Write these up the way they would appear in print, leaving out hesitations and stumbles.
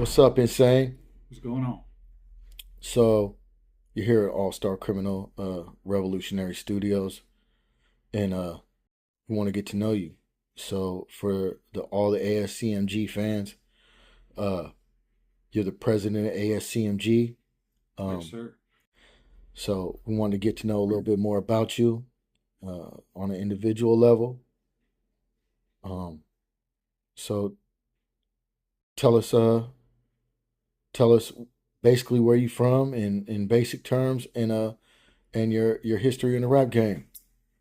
What's up, N-Sane? What's going on? So, you're here at All Star Criminal Revolutionary Studios, and we want to get to know you. So, for all the ASCMG fans, uh, you're the president of ASCMG. Yes, Um, sir. so, we want to get to know a little bit more about you on an individual level. Um, so, tell us, uh, tell us basically where you from in basic terms, and your history in the rap game.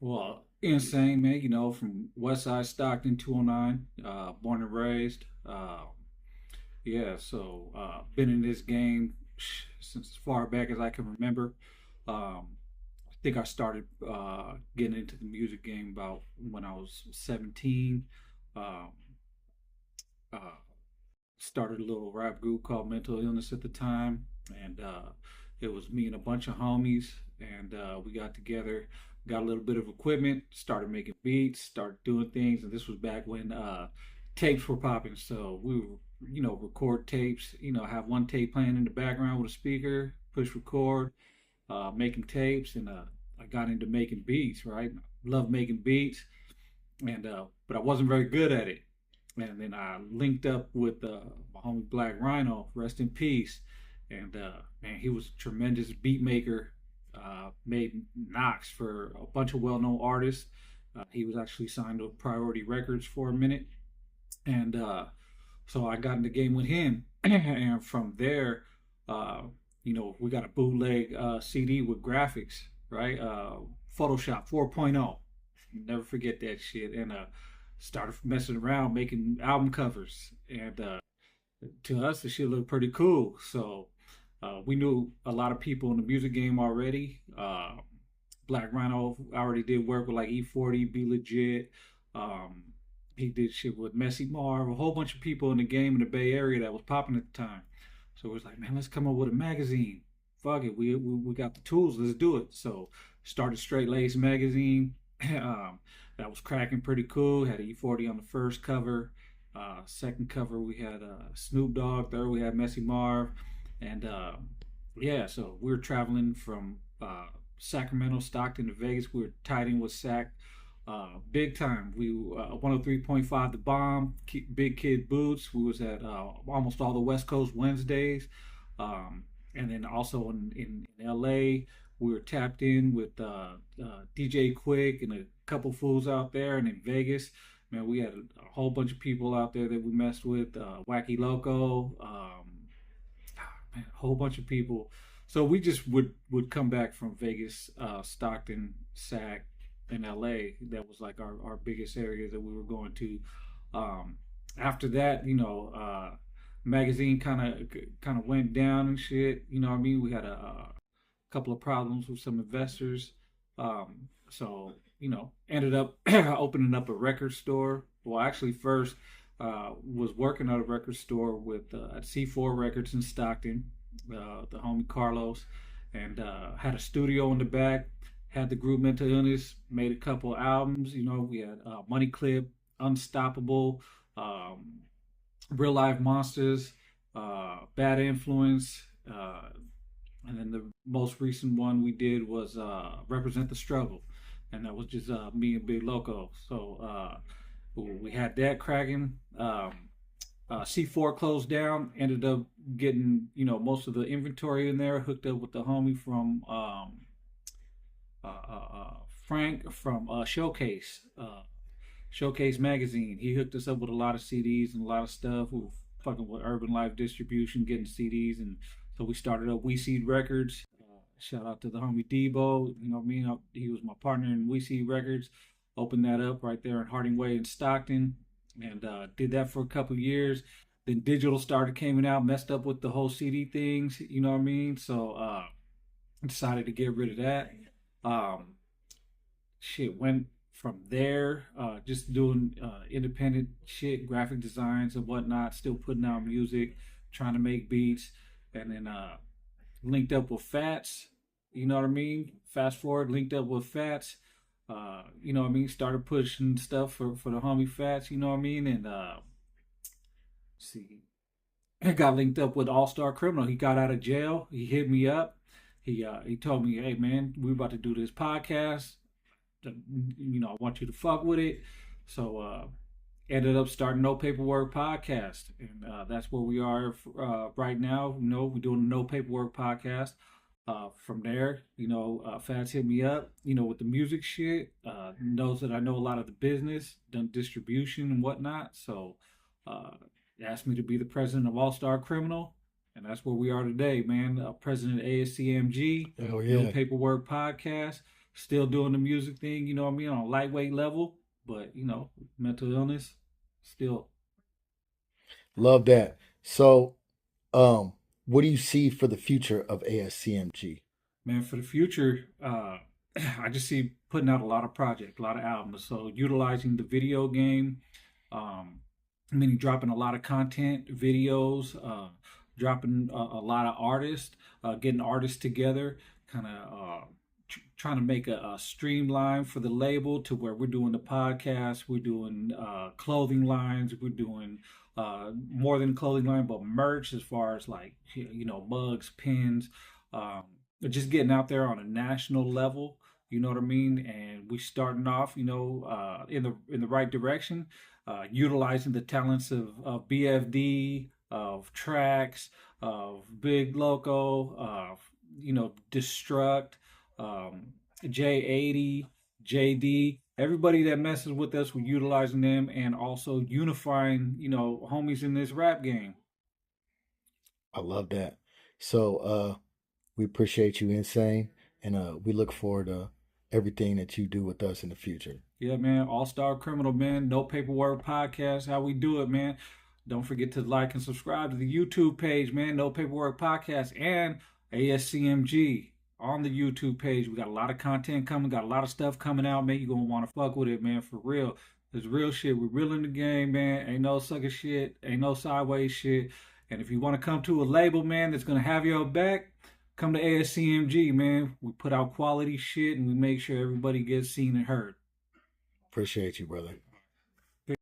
Well, insane, man. From West Side Stockton, 209, born and raised. Been in this game since as far back as I can remember. I think I started getting into the music game about when I was 17. Um, uh, Started a little rap group called Mental Illness at the time, and it was me and a bunch of homies, and we got together, got a little bit of equipment, started making beats, started doing things, and this was back when tapes were popping, so we would, record tapes, have one tape playing in the background with a speaker, push record, making tapes, and I got into making beats, right? Love making beats, and but I wasn't very good at it. And then I linked up with my homie Black Rhino, rest in peace. And man, he was a tremendous beat maker. Made knocks for a bunch of well-known artists. He was actually signed to Priority Records for a minute, and so I got in the game with him. And from there, uh, we got a bootleg CD with graphics, right? Photoshop 4.0. Never forget that shit. And started messing around making album covers. And to us, the shit looked pretty cool. So we knew a lot of people in the music game already. Black Rhino already did work with like E40, Be Legit. Um, he did shit with Messy Marv, a whole bunch of people in the game in the Bay Area that was popping at the time. So it was like, man, let's come up with a magazine. Fuck it, we got the tools, let's do it. So started Straight Lace magazine. um, that was cracking pretty cool. Had E40 on the first cover. Second cover we had Snoop Dogg. Third we had Messy Marv, and yeah, so we were traveling from Sacramento, Stockton to Vegas. We were tied in with Sac big time. We 103.5 The Bomb, Big Kid Boots. We was at almost all the West Coast Wednesdays, um, and then also in LA, we were tapped in with DJ Quick and a couple fools out there, and in Vegas, man, we had a whole bunch of people out there that we messed with. Wacky Loco, man, a whole bunch of people. So we just would come back from Vegas, Stockton, Sac, in LA. That was like our biggest areas that we were going to. Um, After that, magazine kind of went down and shit. You know what I mean? We had a couple of problems with some investors. So ended up opening up a record store. Well, actually, first was working at a record store with at C4 Records in Stockton, the homie Carlos, and had a studio in the back. Had the group Mental Illness, made a couple albums. We had Money Clip, Unstoppable, um, Real Life Monsters, Bad Influence, and then the most recent one we did was Represent the Struggle, and that was just me and Big Loco. So we had that cracking. C4 closed down. Ended up getting most of the inventory in there. Hooked up with the homie from Frank from Showcase magazine. He hooked us up with a lot of CDs and a lot of stuff. We were fucking with Urban Life Distribution, getting CDs, and so we started up We Seed Records. Shout out to the homie Debo. You know what I mean? He was my partner in We Seed Records. Opened that up right there in Harding Way in Stockton, and did that for a couple of years. Then digital started coming out, messed up with the whole CD things. You know what I mean? So decided to get rid of that. Um, Shit went from there, just doing independent shit, graphic designs and whatnot, still putting out music, trying to make beats, and then linked up with Fats. You know what I mean? Fast forward, linked up with Fats. You know what I mean? Started pushing stuff for the homie Fats. You know what I mean? And see, I got linked up with All Star Criminal. He got out of jail. He hit me up. He told me, "Hey man, we're about to do this podcast. I want you to fuck with it." So ended up starting No Paperwork podcast, and that's where we are right now. We're doing a No Paperwork podcast. From there, Fats hit me up, with the music shit. Knows that I know a lot of the business, done distribution and whatnot. So, uh, asked me to be the president of All Star Criminal, and that's where we are today, man. President of ASCMG, Oh No yeah, Paperwork podcast. Still doing the music thing, what I mean, on a lightweight level, but mental illness, still. love that. So, um, what do you see for the future of ASCMG? Man, for the future, I just see putting out a lot of projects, a lot of albums. So utilizing the video game, meaning dropping a lot of content, videos, dropping a lot of artists, getting artists together, kind of trying to make a streamline for the label to where we're doing the podcast, we're doing clothing lines, we're doing more than clothing line, but merch as far as like mugs, pins, um, just getting out there on a national level. You know what I mean? And we starting off, in the right direction, utilizing the talents of BFD, of Tracks, of Big Loco, of Destruct, um, J80, JD, everybody that messes with us, we're utilizing them and also unifying, homies in this rap game. I love that. So, we appreciate you, Insane, and we look forward to everything that you do with us in the future. Yeah, man. All Star Criminal, man. No Paperwork Podcast. How we do it, man. Don't forget to like and subscribe to the YouTube page, man. No Paperwork Podcast and ASCMG on the YouTube page. We got a lot of content coming, got a lot of stuff coming out, man. You're going to want to fuck with it, man, for real. There's real shit. We're real in the game, man. Ain't no sucker shit. Ain't no sideways shit. And if you want to come to a label, man, that's going to have your back, come to ASCMG, man. We put out quality shit and we make sure everybody gets seen and heard. Appreciate you, brother.